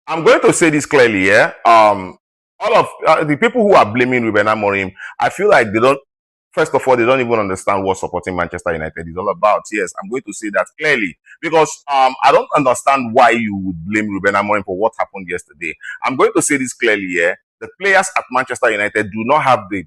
I'm going to say this clearly, yeah. All of the people who are blaming Ruben Amorim, I feel like they don't. First of all, they don't even understand what supporting Manchester United is all about. Yes, I'm going to say that clearly because I don't understand why you would blame Ruben Amorim for what happened yesterday. I'm going to say this clearly, yeah. The players at Manchester United do not have the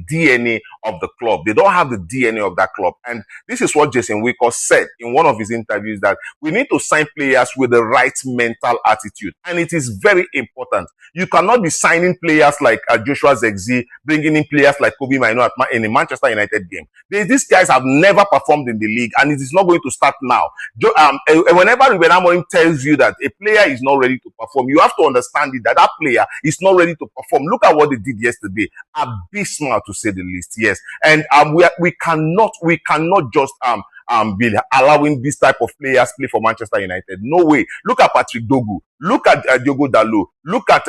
DNA of the club. They don't have the DNA of that club. And this is what Jason Wickers said in one of his interviews, that we need to sign players with the right mental attitude. And it is very important. You cannot be signing players like Joshua Zexi, bringing in players like Kobe Mainoo in a Manchester United game. These guys have never performed in the league, and it is not going to start now. Whenever Ruben Amorim tells you that a player is not ready to perform, you have to understand it, that that player is not ready to perform. Look at what they did yesterday. Abysmal, to say the least. Yes, and we cannot just be allowing this type of players play for Manchester United. No way. Look at Patrick Dogu. Look at Diogo Dalot. Look at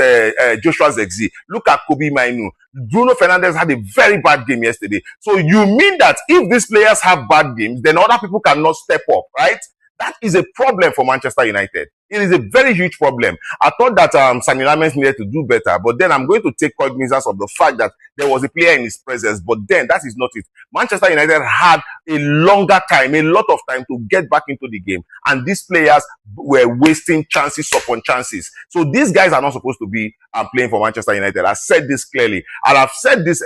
Joshua Zexi. Look at Kobe Mainoo. Bruno Fernandes had a very bad game yesterday. So you mean that if these players have bad games, then other people cannot step up, right? That is a problem for Manchester United. It is a very huge problem. I thought that Sami Lamens needed to do better, but then I'm going to take cognizance of the fact that there was a player in his presence, but then that is not it. Manchester United had a longer time, a lot of time to get back into the game, and these players were wasting chances upon chances. So these guys are not supposed to be playing for Manchester United. I said this clearly, and I've said this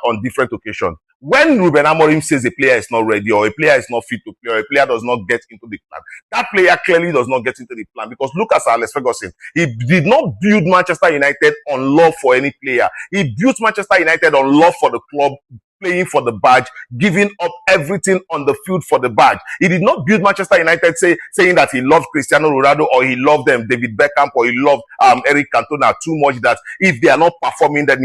on different occasions. When Ruben Amorim says a player is not ready, or a player is not fit to play, or a player does not get into the plan, that player clearly does not get into the plan. Because look at Sir Alex Ferguson. He did not build Manchester United on love for any player. He built Manchester United on love for the club, playing for the badge, giving up everything on the field for the badge. He did not build Manchester United saying that he loved Cristiano Ronaldo, or he loved David Beckham, or he loved Eric Cantona too much that if they are not performing, then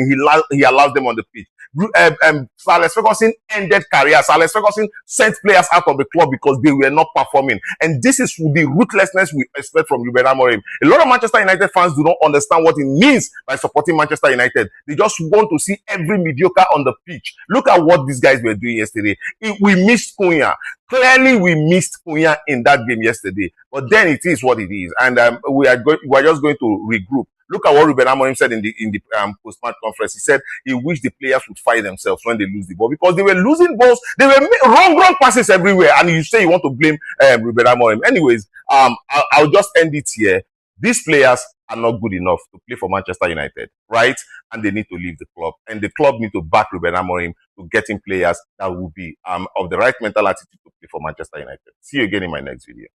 he allows them on the pitch. Sir Alex Ferguson ended career. Sir Alex Ferguson sent players out of the club because they were not performing. And this is the ruthlessness we expect from Ruben Amorim. A lot of Manchester United fans do not understand what it means by supporting Manchester United. They just want to see every mediocre on the pitch. Look at what these guys were doing yesterday. We missed Cunha. Clearly, we missed Cunha in that game yesterday. But then it is what it is. And we are just going to regroup. Look at what Ruben Amorim said in the post-match conference. He said he wished the players would fight themselves when they lose the ball, because they were losing balls. They were wrong passes everywhere. And you say you want to blame Ruben Amorim. Anyways, I'll just end it here. These players are not good enough to play for Manchester United, right? And they need to leave the club. And the club need to back Ruben Amorim to get in players that will be of the right mental attitude to play for Manchester United. See you again in my next video.